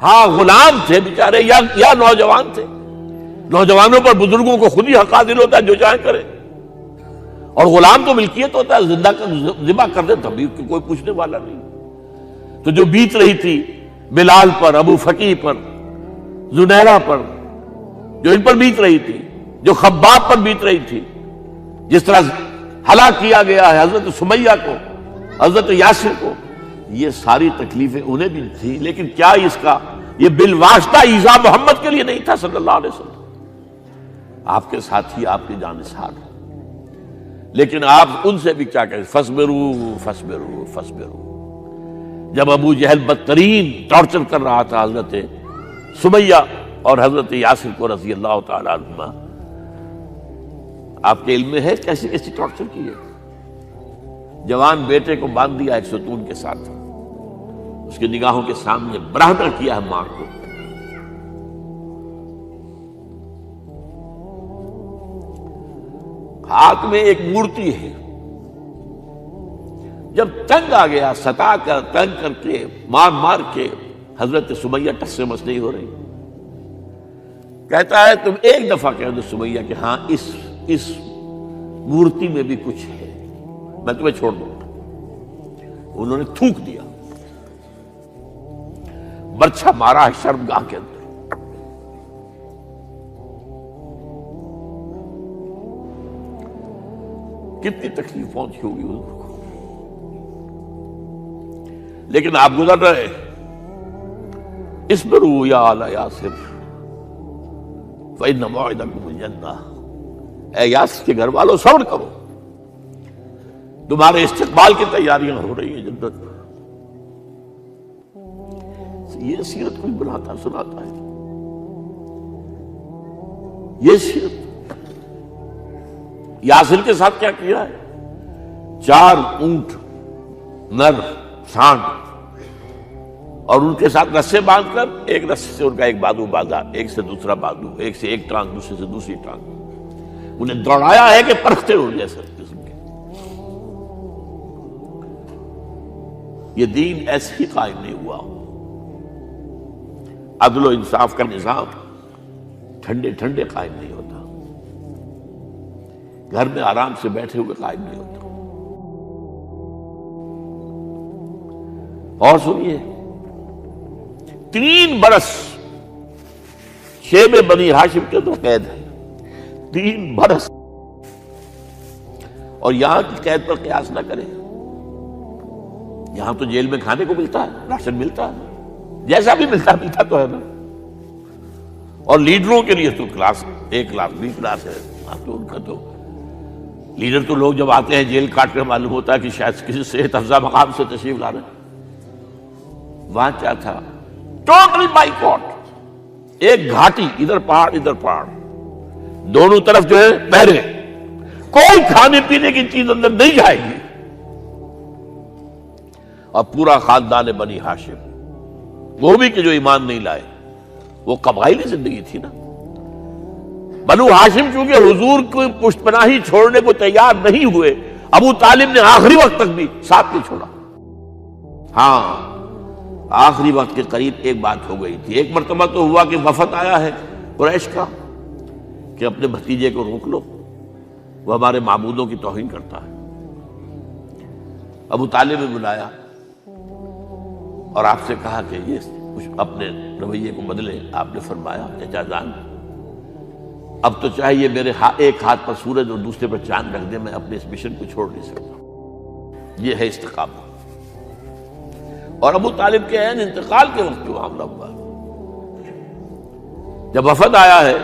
ہاں غلام تھے بیچارے یا نوجوان تھے. نوجوانوں پر بزرگوں کو خود ہی حق حاصل ہوتا ہے جو چاہیں کرے. اور غلام تو ملکیت ہوتا ہے, زندہ ذبح کر دے تبھی کوئی پوچھنے والا نہیں. تو جو بیت رہی تھی بلال پر, ابو فقیہ پر, زنیرہ پر, جو ان پر بیت رہی تھی, جو خباب پر بیت رہی تھی, جس طرح ہلاک کیا گیا ہے حضرت سمیہ کو, حضرت یاسر کو, یہ ساری تکلیفیں انہیں بھی تھی. لیکن کیا اس کا یہ بالواسطہ ایذا محمد کے لیے نہیں تھا صلی اللہ علیہ وسلم. آپ کے ساتھی آپ کی جانثار. لیکن آپ ان سے بھی کیا کہیں, فصبروا فصبروا فصبروا. جب ابو جہل بدترین ٹارچر کر رہا تھا حضرت سمیہ اور حضرت یاسر کو رضی اللہ تعالیٰ عنہما, آپ کے علم میں ہے کیسی کیسی ٹارچر کی ہے. جوان بیٹے کو باندھ دیا ایک ستون کے ساتھ, اس کی نگاہوں کے سامنے برہنہ کیا ہے ماں کو. ہاتھ میں ایک مورتی ہے. جب تنگ آ گیا, ستا کر تنگ کر کے مار مار کے حضرت سمیہ ٹس سے مس نہیں ہو رہی. کہتا ہے تم ایک دفعہ کہہ دو سمیہ کہ ہاں اس مورتی میں بھی کچھ ہے, میں تمہیں چھوڑ دوں گا. انہوں نے تھوک دیا, برچھا مارا ہے شرمگاہ کے اندر. کتنی تکلیف پہنچی ہوگی حضور کو. لیکن آپ گزر رہے, اصبروا یا آل یاسر فإن موعدکم الجنہ. اے یاسر کے گھر والوں صبر کرو, تمہارے استقبال کی تیاریاں ہو رہی ہیں جنت. یہ سیرت کوئی بناتا سناتا ہے, یہ سیرت. یاسر کے ساتھ کیا کیا ہے, 4 اونٹ نر سانڈ, اور ان کے ساتھ رسے باندھ کر ایک رسے سے ان کا ایک بازو باندھا, ایک سے دوسرا بازو, ایک سے ایک ٹانگ, دوسرے سے دوسری ٹانگ. انہیں دوڑایا ہے کہ پرکھتے ہو جیسے قسم کے. یہ دین ایسے ہی قائم نہیں ہوا. عدل و انصاف کا نظام ٹھنڈے ٹھنڈے قائم نہیں ہوتا, گھر میں آرام سے بیٹھے ہوئے قائم نہیں ہوتا. اور سنیے, 3 برس شیب بنی ہاشم کے تو قید ہے, 3 برس. اور یہاں کی قید پر قیاس نہ کریں. یہاں تو جیل میں کھانے کو ملتا ہے, راشن ملتا ہے, جیسا بھی ملتا تو ہے نا. اور لیڈروں کے لیے تو class A class B class ہے. تو ان کا تو لیڈر تو لوگ جب آتے ہیں جیل کاٹ کر معلوم ہوتا ہے کہ شاید کسی صحت افزا مقام سے تشریف لا رہے ہیں. وہاں کیا تھا, ٹوٹل بائیکاٹ. ایک گھاٹی, ادھر پہاڑ ادھر پہاڑ, دونوں طرف جو ہے پہرے, کوئی کھانے پینے کی چیز اندر نہیں جائے گی. اور پورا خاندان بنی ہاشم, وہ بھی کہ جو ایمان نہیں لائے, وہ قبائلی زندگی تھی نا. بنو ہاشم چونکہ حضور کو پشت پناہی چھوڑنے کو تیار نہیں ہوئے, ابو طالب نے آخری وقت تک بھی ساتھ نہیں چھوڑا. ہاں آخری وقت کے قریب ایک بات ہو گئی تھی. ایک مرتبہ تو ہوا کہ وفد آیا ہے قریش کا کہ اپنے بھتیجے کو روک لو, وہ ہمارے معبودوں کی توہین کرتا ہے. ابو طالب نے بلایا اور آپ سے کہا کہ یہ کچھ اپنے رویے کو بدلے. آپ نے فرمایا چچا جان, اب تو چاہیے میرے ایک ہاتھ پر سورج اور دوسرے پر چاند رکھ دے, میں اپنے اس مشن کو چھوڑ نہیں سکتا. یہ ہے استقامت. اور ابو طالب کے عین انتقال کے وقت جو معاملہ ہوا, جب وفد آیا ہے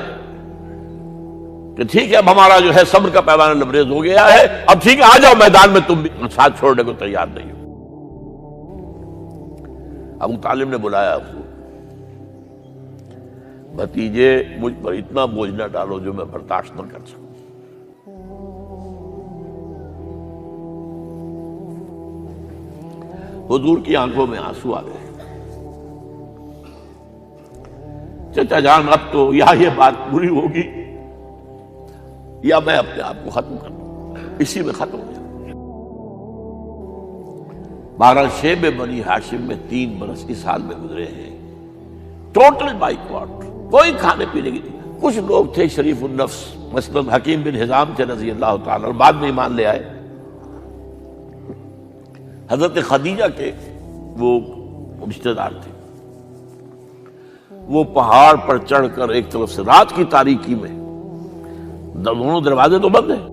کہ ٹھیک ہے اب ہمارا جو ہے صبر کا پیمانہ لبریز ہو گیا ہے, اب ٹھیک ہے آ جاؤ میدان میں, تم بھی ساتھ چھوڑنے کو تیار نہیں ہو. ابو طالب نے بلایا اس کو, بھتیجے مجھ پر اتنا بوجھ نہ ڈالو جو میں برداشت نہ کر سکوں. حضور کی آنکھوں میں آنسو آ گئے. چچا جان اب تو یا یہ بات پوری ہوگی یا میں اپنے آپ کو ختم کر دوں, اسی میں ختم ہو جاؤں. 12 شیب بنی ہاشم میں 3 برس اس حال میں گزرے ہیں ٹوٹل بائیکاٹ، کوئی کھانے پینے کی نہیں۔ کچھ لوگ تھے شریف النفس، مثلا حکیم بن حزام تھے رضی اللہ تعالیٰ، اور بعد میں ایمان لے آئے۔ حضرت خدیجہ کے وہ رشتے دار تھے، وہ پہاڑ پر چڑھ کر ایک طرف سے رات کی تاریکی میں، دونوں دروازے تو بند ہیں،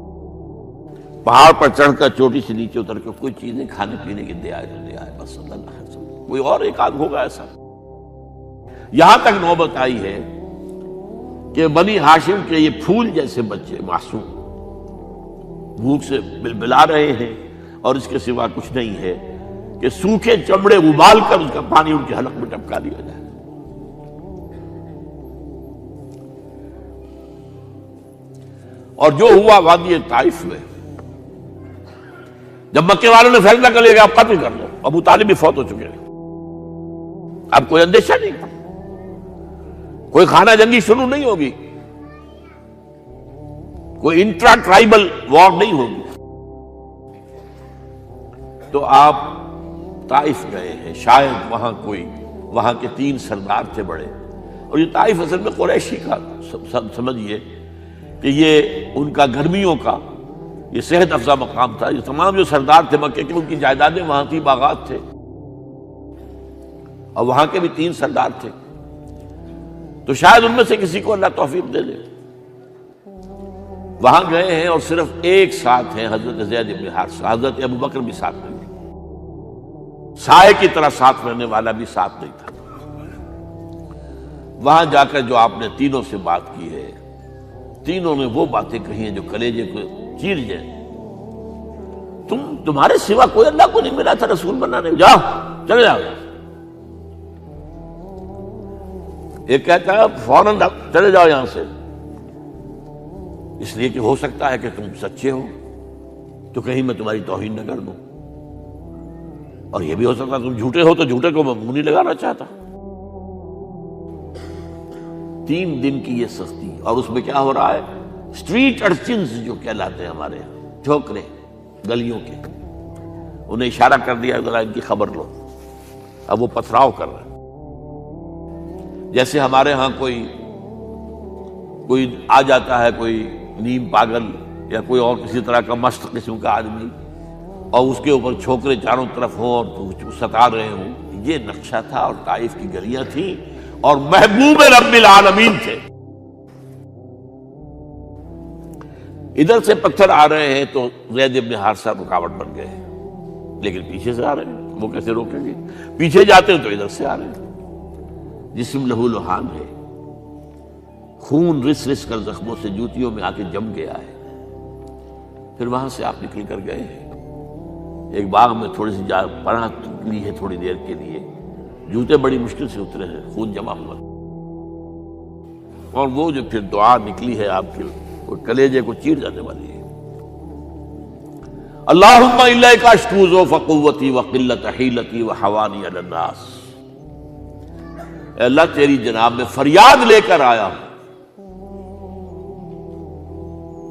پہاڑ پر چڑھ کر چوٹی سے نیچے اتر کے کوئی چیزیں کھانے پینے کی دے آئے تو دے آئے، بس صلی اللہ علیہ وسلم۔ کوئی اور ایک آدھ ہوگا ایسا۔ یہاں تک نوبت آئی ہے کہ بنی ہاشم کے یہ پھول جیسے بچے معصوم بھوک سے بلبلا رہے ہیں، اور اس کے سوا کچھ نہیں ہے کہ سوکھے چمڑے ابال کر اس کا پانی ان کے حلق میں ٹپکا دیا جائے۔ اور جو ہوا وادی طائف میں، جب مکے والوں نے فیصلہ کر لیا کہ آپ قتل کر دو، ابو طالب بھی فوت ہو چکے ہیں، اب کوئی اندیشہ نہیں، کوئی خانہ جنگی شروع نہیں ہوگی، کوئی انٹرا ٹرائبل وار نہیں ہوگی، تو آپ طائف گئے ہیں۔ شاید وہاں کے 3 سردار تھے بڑے، اور یہ طائف اصل میں قریشی کا سمجھیے کہ یہ ان کا گرمیوں کا یہ صحت افزا مقام تھا۔ یہ تمام جو سردار تھے مکے کے، ان کی جائیدادیں وہاں تھی، باغات تھے، اور وہاں کے بھی 3 سردار تھے، تو شاید ان میں سے کسی کو اللہ توفیق دے دے۔ وہاں گئے ہیں اور صرف ایک ساتھ ہیں، حضرت زید بن حارثہ، حضرت ابو بکر بھی ساتھ نہیں تھے، سائے کی طرح ساتھ رہنے والا بھی ساتھ نہیں تھا۔ وہاں جا کر جو آپ نے تینوں سے بات کی ہے، تینوں نے وہ باتیں کہی ہیں جو کلیجے کو چیر جائیں۔ تمہارے سوا کوئی اللہ کو نہیں ملا تھا رسول بنانے، جاؤ چلے جاؤ۔ ایک کہتا ہے فوراً چلے جاؤ یہاں سے، اس لیے کہ ہو سکتا ہے کہ تم سچے ہو تو کہیں میں تمہاری توہین نہ کر دوں، اور یہ بھی ہو سکتا ہے تم جھوٹے ہو تو جھوٹے کو میں منہ نہیں لگانا چاہتا۔ 3 دن کی یہ سختی، اور اس میں کیا ہو رہا ہے؟ اسٹریٹ ارچنز جو کہلاتے ہیں ہمارے یہاں، جھوکرے گلیوں کے، انہیں اشارہ کر دیا ذرا ان کی خبر لو، اب وہ پتھراؤ کر رہے ہیں۔ جیسے ہمارے ہاں کوئی آ جاتا ہے، کوئی نیم پاگل یا کوئی اور کسی طرح کا مست قسم کا آدمی، اور اس کے اوپر چھوکرے چاروں طرف ہوں اور ستا رہے ہوں، یہ نقشہ تھا، اور طائف کی گلیاں تھیں، اور محبوب رب العالمین تھے۔ ادھر سے پتھر آ رہے ہیں تو زید بن حارثہ رکاوٹ بن گئے، لیکن پیچھے سے آ رہے ہیں، وہ کیسے روکیں گے؟ پیچھے جاتے ہیں تو ادھر سے آ رہے ہیں۔ جسم لہو لہان ہے، خون رس رس کر زخموں سے جوتیوں میں آ کے جم گیا ہے۔ پھر وہاں سے آپ نکل کر گئے ہیں، ایک باغ میں تھوڑی سی پناہ لی ہے تھوڑی دیر کے لیے، جوتے بڑی مشکل سے اترے ہیں، خون جمع ہوا، اور وہ جو پھر دعا نکلی ہے آپ کے، وہ کلیجے کو چیر جانے والی ہے۔ اللہم الیک اشکو ضعف قوتی وقلت حیلتی وحوانی علی الناس، اے اللہ تیری جناب میں فریاد لے کر آیا ہوں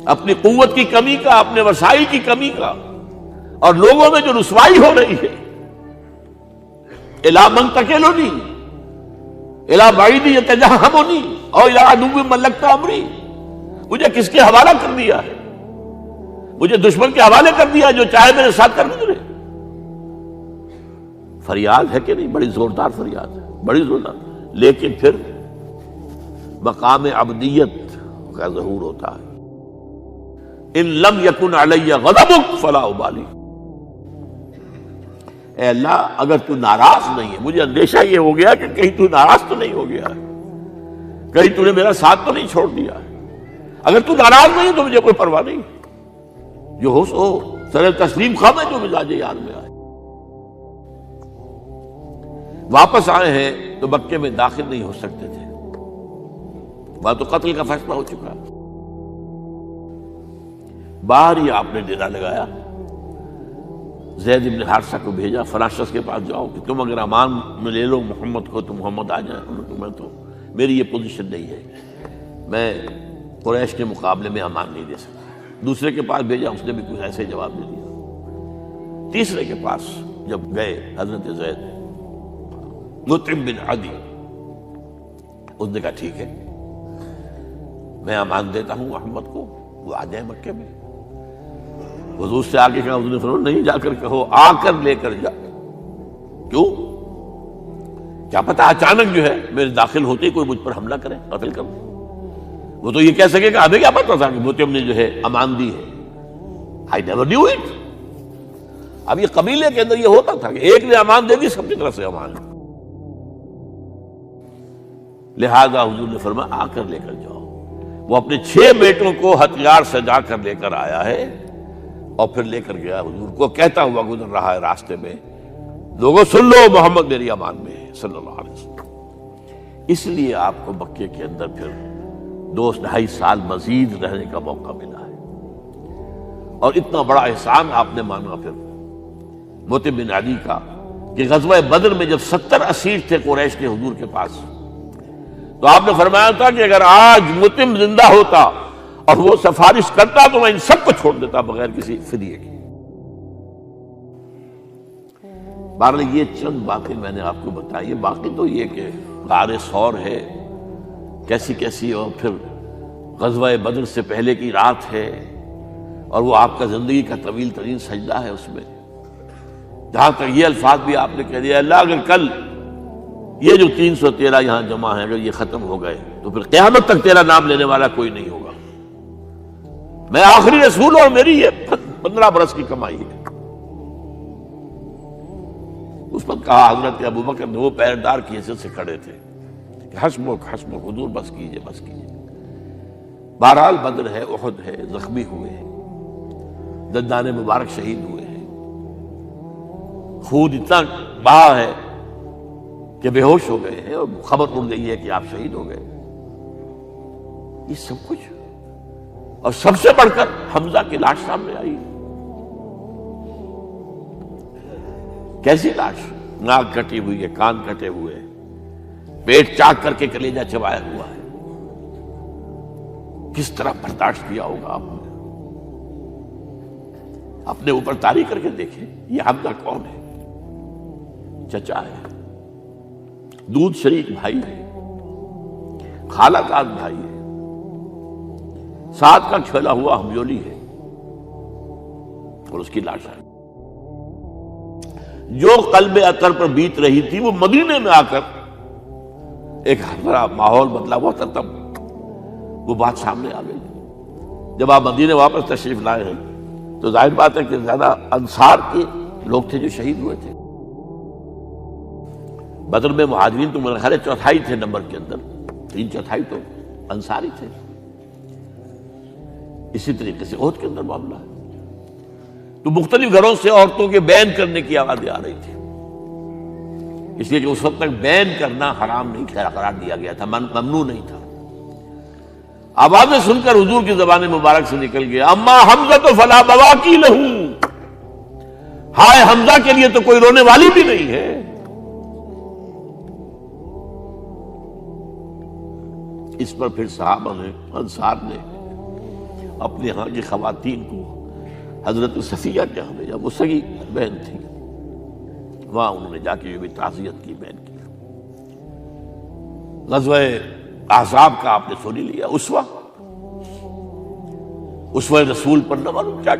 اپنی قوت کی کمی کا، اپنے وسائل کی کمی کا، اور لوگوں میں جو رسوائی ہو رہی ہے، الی من تکلنی الی بعید یتجہمنی اور الی عدو ملکت امری، مجھے کس کے حوالہ کر دیا ہے؟ مجھے دشمن کے حوالے کر دیا جو چاہے میرے ساتھ کر گزرے۔ فریاد ہے کہ نہیں؟ بڑی زوردار فریاد ہے، بڑی زوردار، لیکن پھر مقام عبدیت کا ظہور ہوتا ہے۔ ان لم یکن علی غضبک فلا ابالی، اے اللہ اگر تو ناراض نہیں ہے، مجھے اندیشہ یہ ہو گیا کہ کہیں تو ناراض تو نہیں ہو گیا ہے، کہیں تو نے میرا ساتھ تو نہیں چھوڑ دیا ہے۔ اگر تو ناراض نہیں تو مجھے کوئی پرواہ نہیں، جو ہو سو سر تسلیم خواہ میں جو مزاج یار میں آئے۔ واپس آئے ہیں تو مکے میں داخل نہیں ہو سکتے تھے، وہاں تو قتل کا فیصلہ ہو چکا۔ باہر ہی آپ نے ڈیرا لگایا، زید بن حارثہ کو بھیجا، فلاں شخص کے پاس جاؤ کہ تم اگر امان میں لے لو محمد کو تو محمد آ جائیں، میں تو میری یہ پوزیشن نہیں ہے، میں قریش کے مقابلے میں امان نہیں دے سکتا۔ دوسرے کے پاس بھیجا، اس نے بھی کچھ ایسے جواب دے دیا۔ تیسرے کے پاس جب گئے حضرت زید، مطعم بن عدی، اس نے کہا ٹھیک ہے، میں امان دیتا ہوں محمد کو، وہ آ جائے مکے میں۔ حضور سے آگے کہا، حضور نے فرمایا نہیں جا کر کہو، آ کر لے کر جا۔ کیوں؟ کیا پتا اچانک جو ہے میرے داخل ہوتے ہی کوئی مجھ پر حملہ کرے، قتل کر دے۔ وہ تو یہ کہہ سکے کہ ہمیں کیا پتا تھا کہ مطعم نے جو ہے امان دی ہے، I never knew it۔ اب یہ قبیلے کے اندر یہ ہوتا تھا کہ ایک نے امان دے دی، سب کی طرف سے امان، لہذا حضور نے فرمایا آ کر لے کر جاؤ۔ وہ اپنے 6 بیٹوں کو ہتھیار سجا کر لے کر آیا ہے اور پھر لے کر گیا حضور کو، کہتا ہوا گزر رہا ہے راستے میں، لوگوں سن لو محمد میری امان میں ہے صلی اللہ علیہ وسلم۔ اس لیے آپ کو مکے کے اندر پھر 2-2.5 سال مزید رہنے کا موقع ملا ہے، اور اتنا بڑا احسان آپ نے مانا پھر مطعم بن عدی کا کہ غزوہ بدر میں جب 70 اسیر تھے قریش کے حضور کے پاس، تو آپ نے فرمایا تھا کہ اگر آج مطعم زندہ ہوتا اور وہ سفارش کرتا تو میں ان سب کو چھوڑ دیتا بغیر کسی فدیے کے۔ بہرحال یہ چند باتیں میں نے آپ کو بتائی، باقی تو یہ کہ غار ثور ہے کیسی کیسی، اور پھر غزوہ بدر سے پہلے کی رات ہے، اور وہ آپ کا زندگی کا طویل ترین سجدہ ہے اس میں، جہاں تک یہ الفاظ بھی آپ نے کہہ دیا اللہ اگر کل یہ جو 313 یہاں جمع ہیں اگر یہ ختم ہو گئے تو پھر قیامت تک تیرا نام لینے والا کوئی نہیں ہوگا، میں آخری رسول اور میری یہ 15 برس کی کمائی ہے۔ اس پر کہا حضرت ابوبکر نے، وہ پیردار کی حیثیت سے کھڑے تھے، کہ حسبک حسبک حضور بس کیجئے بس کیجئے۔ بہرحال بدر ہے، احد ہے، زخمی ہوئے ہیں، دندان مبارک شہید ہوئے ہیں، خون اتنا بہا ہے کہ بے ہوش ہو گئے ہیں، اور خبر اڑ گئی ہے کہ آپ شہید ہو گئے۔ یہ سب کچھ، اور سب سے بڑھ کر حمزہ کی لاش سامنے آئی، کیسی لاش، ناک کٹی ہوئی ہے، کان کٹے ہوئے ہیں، پیٹ چاک کر کے کلیجہ چبایا ہوا ہے، کس طرح برداشت کیا ہوگا آپ نے؟ اپنے اوپر طاری کر کے دیکھیں، یہ حمزہ کون ہے؟ چچا ہے، دودھ شریک بھائی ہے، خالہ کا بھائی ہے، ساتھ کا کھیلا ہوا ہمجولی ہے، اور اس کی لاش ہے۔ جو قلب اطہر پر بیت رہی تھی وہ مدینے میں آ کر ایک بڑا ماحول بدلا ہوا تھا، تب وہ بات سامنے آ گئی۔ جب آپ مدینے واپس تشریف لائے ہیں تو ظاہر بات ہے کہ زیادہ انصار کے لوگ تھے جو شہید ہوئے تھے۔ بدر میں مہاجرین تو میرے خیال 4تھائی تھے نمبر کے اندر، 3/4 تو انصاری تھے۔ اسی طریقے سے احد کے اندر معاملہ ہے، تو مختلف گھروں سے عورتوں کے بین کرنے کی آوازیں آ رہی تھی، اس لیے کہ اس وقت تک بین کرنا حرام نہیں قرار دیا گیا تھا، ممنوع نہیں تھا۔ آوازیں سن کر حضور کی زبان مبارک سے نکل گیا، اما حمزہ تو فلا بواکی لہو، ہائے حمزہ کے لیے تو کوئی رونے والی بھی نہیں ہے۔ اس پر پھر صحابہ نے، انصار نے اپنے ہاں کی خواتین کو حضرت صفیہ کے ہاں بھیجا، وہ سگی بہن تھی، وہاں انہوں نے جا کے یہ بھی تعزیت کی بہن کی۔ غزوہ احزاب کا آپ نے سنی لیا، اسوہ رسول پر نہ معلوم کیا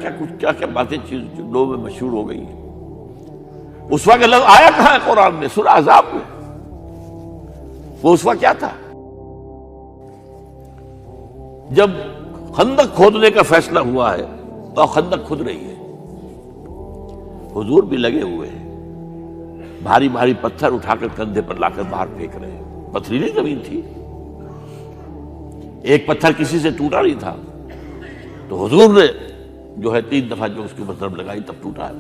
کیا باتیں چیز لوگوں میں مشہور ہو گئی ہیں۔ اسوہ کا لفظ آیا کہاں ہے قرآن میں؟ سورہ احزاب میں۔ وہ اسوہ کیا تھا؟ جب خندق کھودنے کا فیصلہ ہوا ہے تو خندق کھود رہی ہے، حضور بھی لگے ہوئے ہیں، بھاری بھاری پتھر اٹھا کر کندھے پر لا کر باہر پھینک رہے ہیں، پتھریلی زمین تھی، ایک پتھر کسی سے ٹوٹا نہیں تھا، تو حضور نے جو ہے 3 دفعہ جو اس کے اوپر ضرب لگائی تب ٹوٹا ہے۔